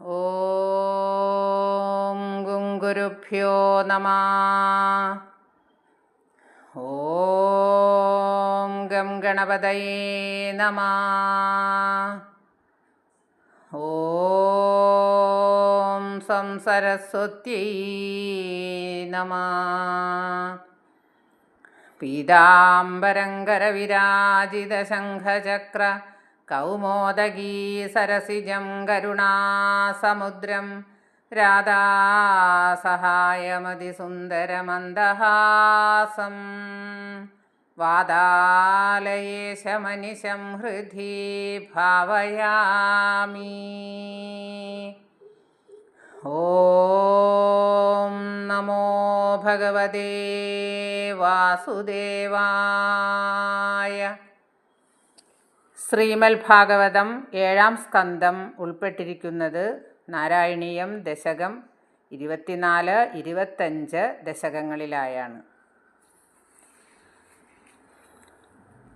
ഓം ഗുരുഭ്യോ നമഃ. ഓം ഗം ഗണപതയേ നമഃ. ഓം സം സരസ്വത്യൈ നമഃ. പീതാംബരംകരവിരാജിതശംഖചക്ര കൗമോദഗീ സരസിജം കരുണാസമുദ്രം രാധാസഹായമതിസുന്ദരമന്ദഹാസം വാതാലയേശമനിശം ഹൃദി ഭാവയാമി. ഓം നമോ ഭഗവതേ വാസുദേവായ. ശ്രീമൽ ഭാഗവതം 7-ാം സ്കന്ധം ഉൾപ്പെട്ടിരിക്കുന്നത് നാരായണീയം ദശകം 24-25 ദശകങ്ങളിലായാണ്.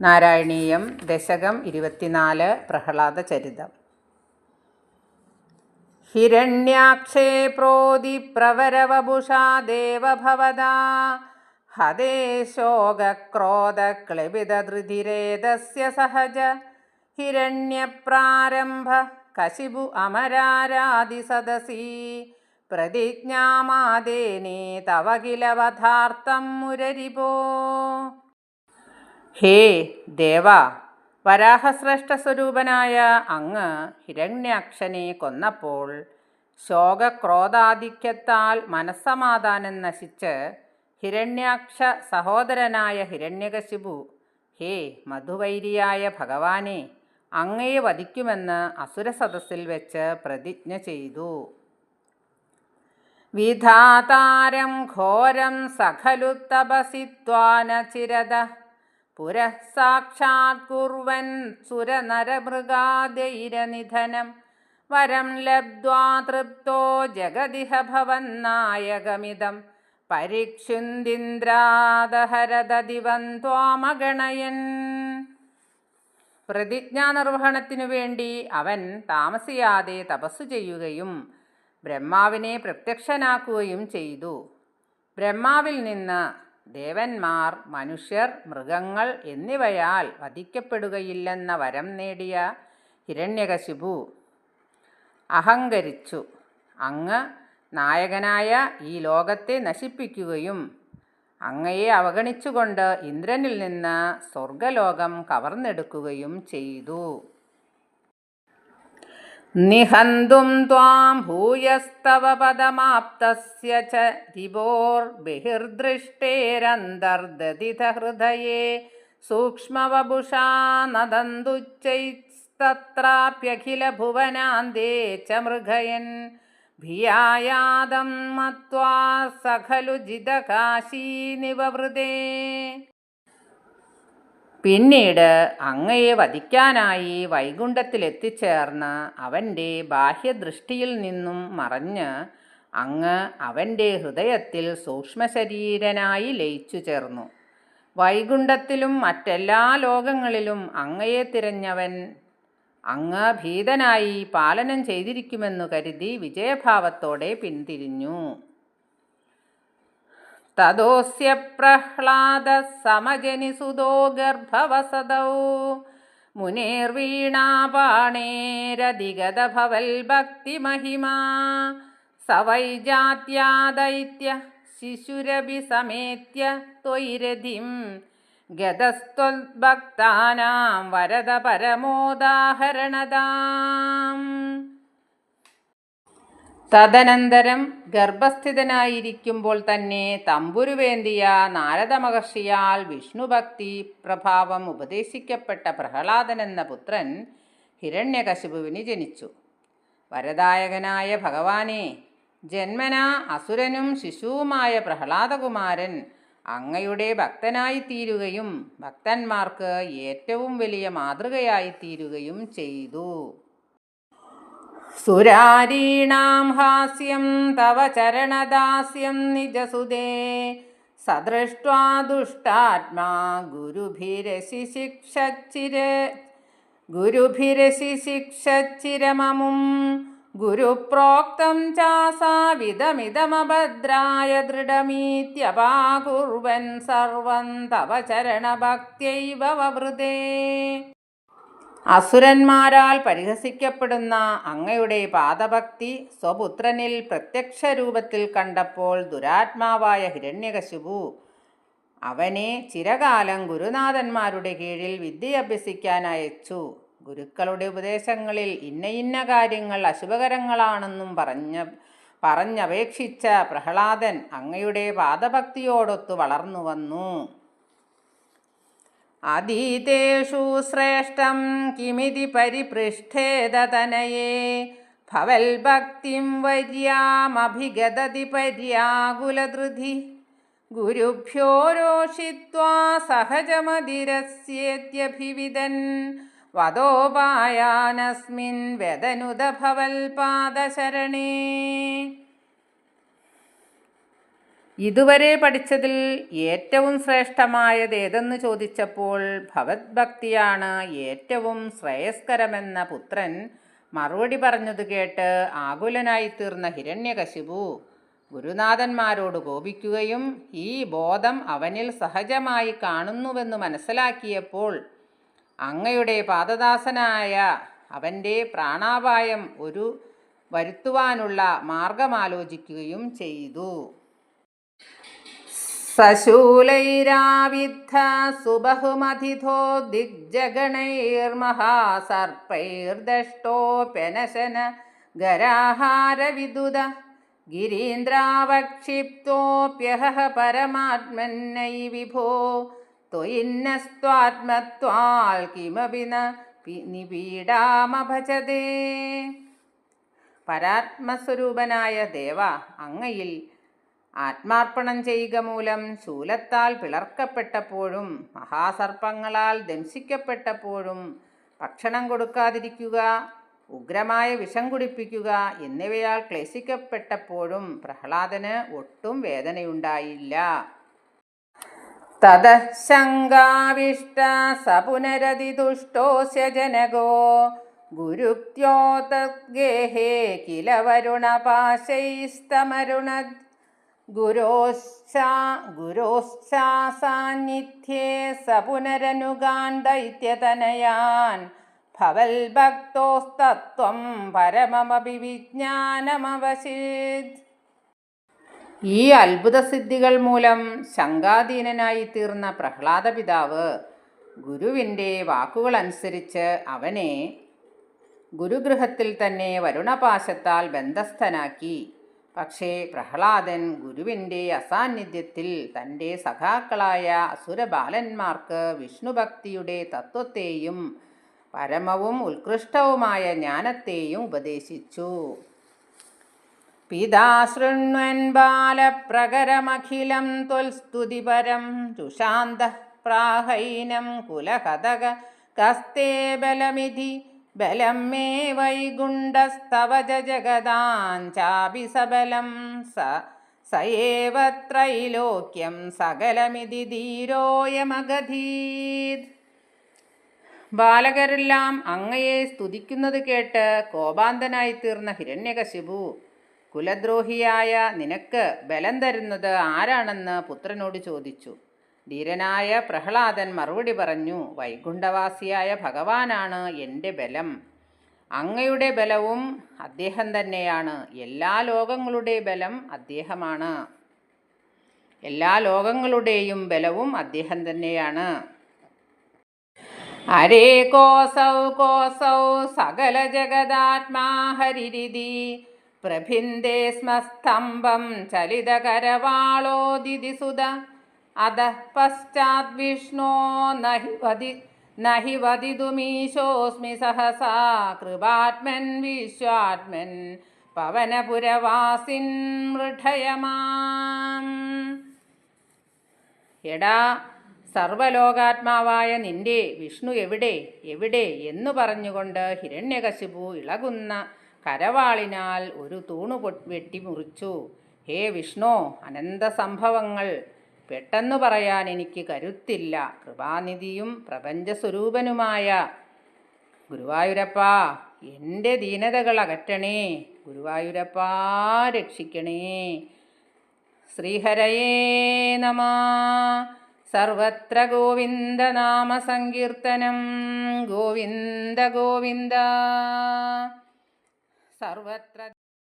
നാരായണീയം ദശകം 24 പ്രഹ്ലാദ ചരിതം. ഹിരണ്യാക്ഷേ പ്രോതി പ്രവരവപുഷാ ദേവഭവദാ ഹതേ ശോകക്രോധക്ലിബിതധൃതിരേതസ്യ സഹജ ഹിരണ്യപ്രാരംഭ കശിപു അമരാരാദിസദസി പ്രതിജ്ഞാമാദേനേ തവ കില വധാർത്ഥം മുരരിപോ. ഹേ ദേവ, വരാഹശ്രേഷ്ഠ സ്വരൂപനായ അങ്ങ് ഹിരണ്യാക്ഷനെ കൊന്നപ്പോൾ ശോകക്രോധാധിക്യത്താൽ മനസ്സമാധാനം നശിച്ച് ഹിരണ്യാക്ഷ സഹോദരനായ ഹിരണ്യകശിപു, ഹേ മധുവൈരിയായ ഭഗവാനെ, അങ്ങയെ വധിക്കുമെന്ന് അസുരസദസ്സിൽ വെച്ച് പ്രതിജ്ഞ ചെയ്തു. വിധാതാരം ഘോരം സഖലു തപസി ത്വാനചിരത പുരഃ സാക്ഷാത് കുർവൻ സുരനരമൃഗാദൈരനിധനം വരം ലബ്ധ്വാ തൃപ്തോ ജഗദിഹ ഭവന്നായകമിദം പരിക്ഷിന്ദിന്ദ്രാദഹരദദിവം ത്വാമഗണയൻ. പ്രതിജ്ഞാനിർവഹണത്തിനു വേണ്ടി അവൻ താമസിയാതെ തപസ്സു ചെയ്യുകയും ബ്രഹ്മാവിനെ പ്രത്യക്ഷനാക്കുകയും ചെയ്തു. ബ്രഹ്മാവിൽ നിന്ന് ദേവന്മാർ, മനുഷ്യർ, മൃഗങ്ങൾ എന്നിവയാൽ വധിക്കപ്പെടുകയില്ലെന്ന വരം നേടിയ ഹിരണ്യകശിപു അഹങ്കരിച്ചു. അങ്ങ് നായകനായ ഈ ലോകത്തെ നശിപ്പിക്കുകയും അങ്ങയെ അവഗണിച്ചുകൊണ്ട് ഇന്ദ്രനിൽ നിന്ന് സ്വർഗലോകം കവർന്നെടുക്കുകയും ചെയ്തു. നിഹന്തും ത്വാം ഭൂയസ്തവ പദമാപ്തസ്യ ച രിപോർബിഹിർദൃഷ്ടേരന്തർദധിത ഹൃദയേ സൂക്ഷ്മവപുഷാ നദന്തുച്ചൈസ്തത്രാപ്യഖില ഭുവനാന്തേ ച മൃഗയൻ ഭിയായാദം മത്വാ സഖലു ജിതകാശീ നിവവൃതേ. പിന്നീട് അങ്ങയെ വധിക്കാനായി വൈകുണ്ഠത്തിലെത്തിച്ചേർന്ന് അവൻ്റെ ബാഹ്യദൃഷ്ടിയിൽ നിന്നും മറഞ്ഞ് അങ്ങ് അവൻ്റെ ഹൃദയത്തിൽ സൂക്ഷ്മശരീരനായി ലയിച്ചു ചേർന്നു. വൈകുണ്ഠത്തിലും മറ്റെല്ലാ ലോകങ്ങളിലും അങ്ങയെ തിരഞ്ഞവൻ അങ്ങ് ഭീതനായി പാലനം ചെയ്തിരിക്കുമെന്നു കരുതി വിജയഭാവത്തോടെ പിന്തിരിഞ്ഞു. തതോസ്യ പ്രഹ്ലാദ സമജനിസുതോ ഗർഭവസതൗ മുനേർവീണാപാണേരധിഗത ഭവൽ ഭക്തിമഹിമാ സവൈജാത്യാദൈത്യ ശിശുരഭിസമേത്യ ത്വയിരധിം ഗതസ്ത്വദ്ഭക്താനാം വരദ പരമോദാഹരണദാം. തദനന്തരം ഗർഭസ്ഥിതനായിരിക്കുമ്പോൾ തന്നെ തമ്പുരുവേന്തിയ നാരദ മഹർഷിയാൽ വിഷ്ണുഭക്തി പ്രഭാവം ഉപദേശിക്കപ്പെട്ട പ്രഹ്ലാദനെന്ന പുത്രൻ ഹിരണ്യകശിപുവിന് ജനിച്ചു. വരദായകനായ ഭഗവാനെ, ജന്മനാ അസുരനും ശിശുവുമായ പ്രഹ്ലാദകുമാരൻ അങ്ങയുടെ ഭക്തനായിത്തീരുകയും ഭക്തന്മാർക്ക് ഏറ്റവും വലിയ മാതൃകയായിത്തീരുകയും ചെയ്തു. സുരാരീണാം ഹാസ്യം തവ ചരണദാസ്യം നിജസുതേ സദൃഷ്ട്വാ ദുഷ്ടാത്മാ ഗുരുഭിരശിശിക്ഷച്ചിരമമും ഗുരുപ്രോക്തം ചാസാവിധമിതമഭദ്രായ ദൃഢമീത്യപാകുർവൻ സർവം തവ ചരണഭക്ത്യൈവ വവൃതേ. അസുരന്മാരാൽ പരിഹസിക്കപ്പെടുന്ന അങ്ങയുടെ പാദഭക്തി സ്വപുത്രനിൽ പ്രത്യക്ഷ രൂപത്തിൽ കണ്ടപ്പോൾ ദുരാത്മാവായ ഹിരണ്യകശിപു അവനെ ചിരകാലം ഗുരുനാഥന്മാരുടെ കീഴിൽ വിദ്യ അഭ്യസിക്കാൻ അയച്ചു. ഗുരുക്കളുടെ ഉപദേശങ്ങളിൽ ഇന്ന ഇന്ന കാര്യങ്ങൾ അശുഭകരങ്ങളാണെന്നും പറഞ്ഞപേക്ഷിച്ച പ്രഹ്ലാദൻ അങ്ങയുടെ പാദഭക്തിയോടൊത്തു വളർന്നു വന്നു. അതീതേഷു ശ്രേഷ്ഠം കിമിതി പരിപൃഷ്ഠേദ തനയേ ഭവൽഭക്തിം വര്യാമഭിഗദതി പര്യാകുലധൃതി ഗുരുഭ്യോ രോഷിത്വാ സഹജമതിരസ്യേത്യഭിവിദൻ വദോപായാനസ്മിൻ വ്യദനുദ ഭവൽപാദശരണേ. ഇതുവരെ പഠിച്ചതിൽ ഏറ്റവും ശ്രേഷ്ഠമായത് ഏതെന്ന് ചോദിച്ചപ്പോൾ ഭഗവത്ഭക്തിയാണ് ഏറ്റവും ശ്രേയസ്കരമെന്ന പുത്രൻ മറുപടി പറഞ്ഞത് കേട്ട് ആകുലനായിത്തീർന്ന ഹിരണ്യകശിപു ഗുരുനാഥന്മാരോട് കോപിക്കുകയും ഈ ബോധം അവനിൽ സഹജമായി കാണുന്നുവെന്ന് മനസ്സിലാക്കിയപ്പോൾ അങ്ങയുടെ പാദദാസനായ അവൻ്റെ പ്രാണാപായം വരുത്തുവാനുള്ള മാർഗമാലോചിക്കുകയും ചെയ്തു. സശൂലൈരാവിദ്ധ സുബഹുമതിഥോ ദിഗ്ജഗണൈർമഹാസർപ്പൈർദഷ്ടോപ്യനശന ഗരാഹാരവിദുദ ഗിരീന്ദ്രാവക്ഷിപ്തോപ്യഹ പരമാത്മന്നൈ വിഭോ ത്വയിന്നസ്ത്വാത്മത്വാൽ കിമപി നിപീഡാമഭജതേ. പരാത്മസ്വരൂപനായ ദേവ, അങ്ങയിൽ ആത്മാർപ്പണം ചെയ്യുക മൂലം ശൂലത്താൽ പിളർക്കപ്പെട്ടപ്പോഴും മഹാസർപ്പങ്ങളാൽ ദംശിക്കപ്പെട്ടപ്പോഴും ഭക്ഷണം കൊടുക്കാതിരിക്കുക, ഉഗ്രമായ വിഷം കുടിപ്പിക്കുക എന്നിവയാൽ ക്ലേശിക്കപ്പെട്ടപ്പോഴും പ്രഹ്ലാദന് ഒട്ടും വേദനയുണ്ടായില്ല. തതഃ ശങ്കാവിഷ്ട സ പുനരതിതുഷ്ടോസ്യ ജനകോ ഗുരുക്ത്യോതദ്ഗേഹേ കില വരുണപാശൈസ്തമരുണദ് ഗുരോശ്ചാസാന്നിധ്യേ സ പുനരനുഗാൻ ദൈത്യതനയാൻ ഭവൽഭക്തോസ്തത്വം പരമമഭിവിജ്ഞാനമവശിത്. ഈ അത്ഭുതസിദ്ധികൾ മൂലം ശങ്കാധീനനായി തീർന്ന പ്രഹ്ലാദ പിതാവ് ഗുരുവിൻ്റെ വാക്കുകളനുസരിച്ച് അവനെ ഗുരുഗൃഹത്തിൽ തന്നെ വരുണപാശത്താൽ ബന്ധസ്ഥനാക്കി. പക്ഷേ പ്രഹ്ലാദൻ ഗുരുവിൻ്റെ അസാന്നിധ്യത്തിൽ തൻ്റെ സഖാക്കളായ അസുരബാലന്മാർക്ക് വിഷ്ണുഭക്തിയുടെ തത്വത്തെയും പരമവും ഉത്കൃഷ്ടവുമായ ജ്ഞാനത്തെയും ഉപദേശിച്ചു. പിതാ ശൃണ്വൻ ബാലപ്രകരമഖിലം ത്വൽസ്തുതിപരം ചുഷാന്തഃ പ്രാഹൈനം കുലകഥക കസ്തേ ബലമിധി ബലം മേ വൈകുണ്ഠസ്തവ ജഗദാഞ്ചാപി സബലം സയേവ ത്രൈലോക്യം സകലമിതി ധീരോയമഗധീത്. ബാലകരെല്ലാം അങ്ങയെ സ്തുതിക്കുന്നത് കേട്ട് കോപാന്തനായിത്തീർന്ന ഹിരണ്യകശിപു കുലദ്രോഹിയായ നിനക്ക് ബലം തരുന്നത് ആരാണെന്ന് പുത്രനോട് ചോദിച്ചു. ധീരനായ പ്രഹ്ലാദൻ മറുപടി പറഞ്ഞു, വൈകുണ്ഠവാസിയായ ഭഗവാനാണ് എൻ്റെ ബലം. അങ്ങയുടെ ബലവും അദ്ദേഹം തന്നെയാണ്. എല്ലാ ലോകങ്ങളുടെ ബലം അദ്ദേഹമാണ്. എല്ലാ ലോകങ്ങളുടെയും ബലവും അദ്ദേഹം തന്നെയാണ്. ഹരേ കോസൗ കോസൗ സകല ജഗദാത്മാ ഹരിരിതി പ്രഭിന്ദേ സ്മസ്തംഭം ചലിതകരവാളോദിതിസുത അധഃ പശ്ചാത് വിഷ്ണോ നഹി വദിതുമീശോസ്മി സഹസാ കൃപാത്മൻ വിശ്വാത്മൻ പവനപുരവാസിൻ മൃഢയമാം. എടാ, സർവലോകാത്മാവായ നിന്റെ വിഷ്ണു എവിടെ എവിടെ എന്നു പറഞ്ഞുകൊണ്ട് ഹിരണ്യകശിപു ഇളകുന്ന കരവാളിനാൽ ഒരു തൂണു വെട്ടിമുറിച്ചു. ഹേ വിഷ്ണു, അനന്തസംഭവങ്ങൾ പെട്ടെന്നു പറയാൻ എനിക്ക് കരുത്തില്ല. കൃപാനിധിയും പ്രപഞ്ചസ്വരൂപനുമായ ഗുരുവായൂരപ്പ, എൻ്റെ ദീനതകൾ അകറ്റണേ. ഗുരുവായൂരപ്പാ രക്ഷിക്കണേ. ശ്രീഹരയേ നമ. സർവത്ര ഗോവിന്ദനാമ സങ്കീർത്തനം. ഗോവിന്ദ ഗോവിന്ദ. സർവത്ര